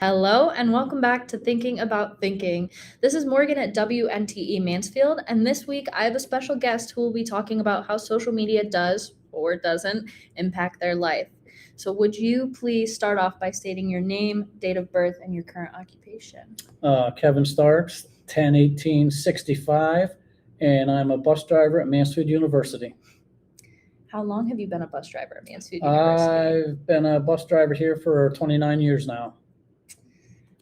Hello and welcome back to Thinking About Thinking. This is Morgan at WNTE Mansfield, and this week I have a special guest who will be talking about how social media does or doesn't impact their life. So, would you please start off by stating your name, date of birth, and your current occupation? Kevin Starks, 10/18/65, and I'm a bus driver at Mansfield University. How long have you been a bus driver at Mansfield University? I've been a bus driver here for 29 years now.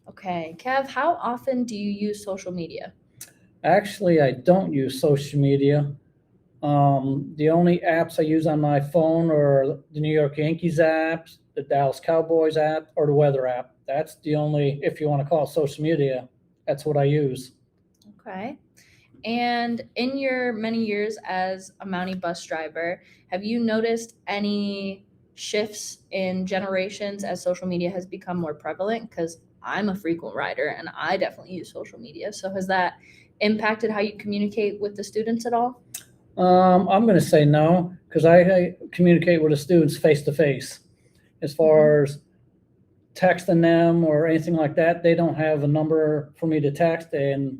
Okay, Kev, how often do you use social media? Actually, I don't use social media. The only apps I use on my phone are the New York Yankees apps, the Dallas Cowboys app, or the weather app. That's the only, if you want to call it social media, that's what I use. Okay. And in your many years as a Mountie bus driver, have you noticed any shifts in generations as social media has become more prevalent? Because I'm a frequent rider and I definitely use social media. So has that impacted how you communicate with the students at all? I'm going to say no because I communicate with the students face to face. As far as texting them or anything like that, they don't have a number for me to text, and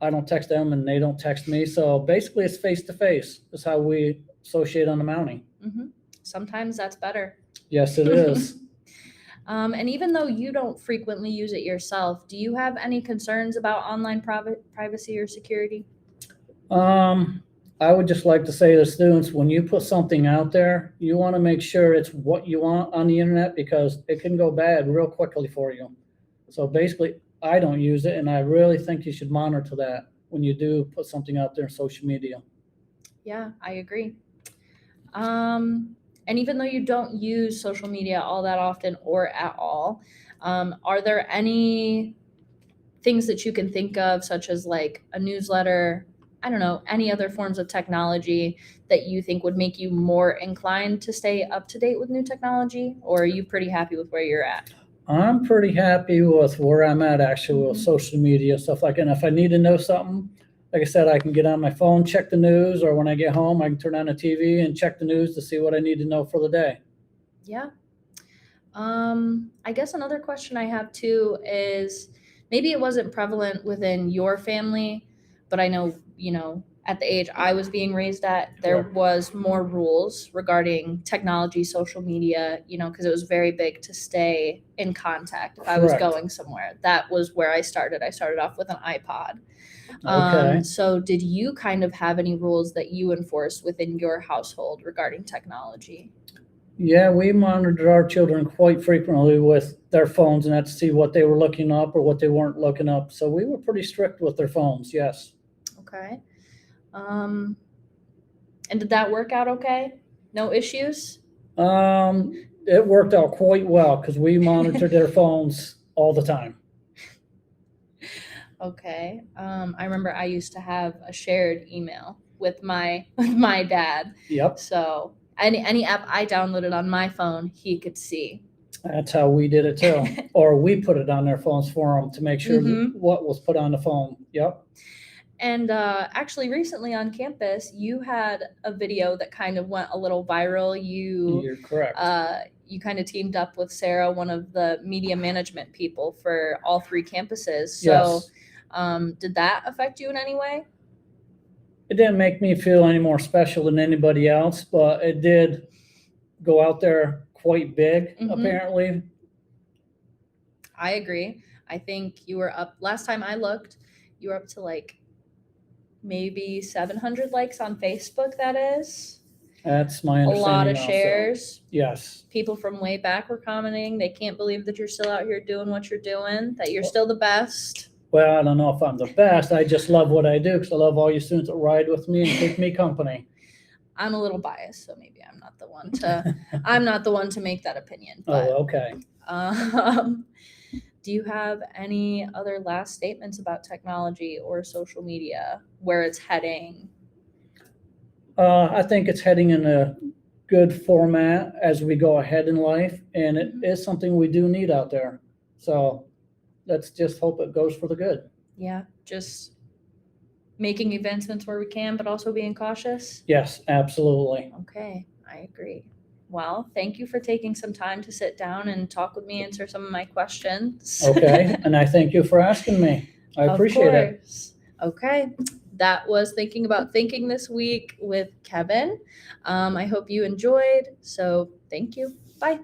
I don't text them and they don't text me. So basically, it's face to face. That's how we associate on the Mountie. Sometimes that's better. Yes, it is. And even though you don't frequently use it yourself, do you have any concerns about online privacy or security? I would just like to say to students, when you put something out there, you want to make sure it's what you want on the internet because it can go bad real quickly for you. So basically, I don't use it, and I really think you should monitor that when you do put something out there in social media. Yeah, I agree. And even though you don't use social media all that often or at all, are there any things that you can think of, such as like a newsletter, I don't know, any other forms of technology that you think would make you more inclined to stay up to date with new technology? Or are you pretty happy with where you're at? I'm pretty happy with where I'm at actually with Mhm. social media stuff like that. And if I need to know something, like I said, I can get on my phone, check the news, or when I get home, I can turn on the TV and check the news to see what I need to know for the day. Yeah. I guess another question I have too is maybe it wasn't prevalent within your family, but I know, at the age I was being raised at, there Correct. was more rules regarding technology, social media, because it was very big to stay in contact if I was Correct. going somewhere. That was where I started. I started off with an iPod. Okay. So did you kind of have any rules that you enforced within your household regarding technology? Yeah, we monitored our children quite frequently with their phones and had to see what they were looking up or what they weren't looking up. So we were pretty strict with their phones, yes. Okay. Um, and did that work out okay? No issues? It worked out quite well because we monitored their phones all the time. Okay. I remember I used to have a shared email with my dad. Yep. So any app I downloaded on my phone, he could see. That's how we did it too. Or we put it on their phones for them to make sure Mhm. what was put on the phone. Yep. And actually, recently on campus, you had a video that kind of went a little viral. You're correct. You kind of teamed up with Sarah, one of the media management people for all three campuses. So, Yes. Did that affect you in any way? It didn't make me feel any more special than anybody else, but it did go out there quite big, Mhm. apparently. I agree. I think you were up last time I looked, you were up to like maybe 700 likes on Facebook, that is. That's my A lot understanding of also. shares. Yes. People from way back were commenting. They can't believe that you're still out here doing what you're doing, that you're still the best. Well, I don't know if I'm the best. I just love what I do because I love all you students that ride with me and keep me company. I'm a little biased, so maybe I'm not the one to make that opinion. Oh, But okay. do you have any other last statements about technology or social media, where it's heading? I think it's heading in a good format as we go ahead in life, and it is something we do need out there. So let's just hope it goes for the good. Yeah, just making advancements where we can, but also being cautious. Yes, absolutely. Okay, I agree. Well, thank you for taking some time to sit down and talk with me, answer some of my questions. Okay, and I thank you for asking me. I appreciate it. Course. Okay. That was Thinking About Thinking this week with Kevin. I hope you enjoyed. So thank you. Bye.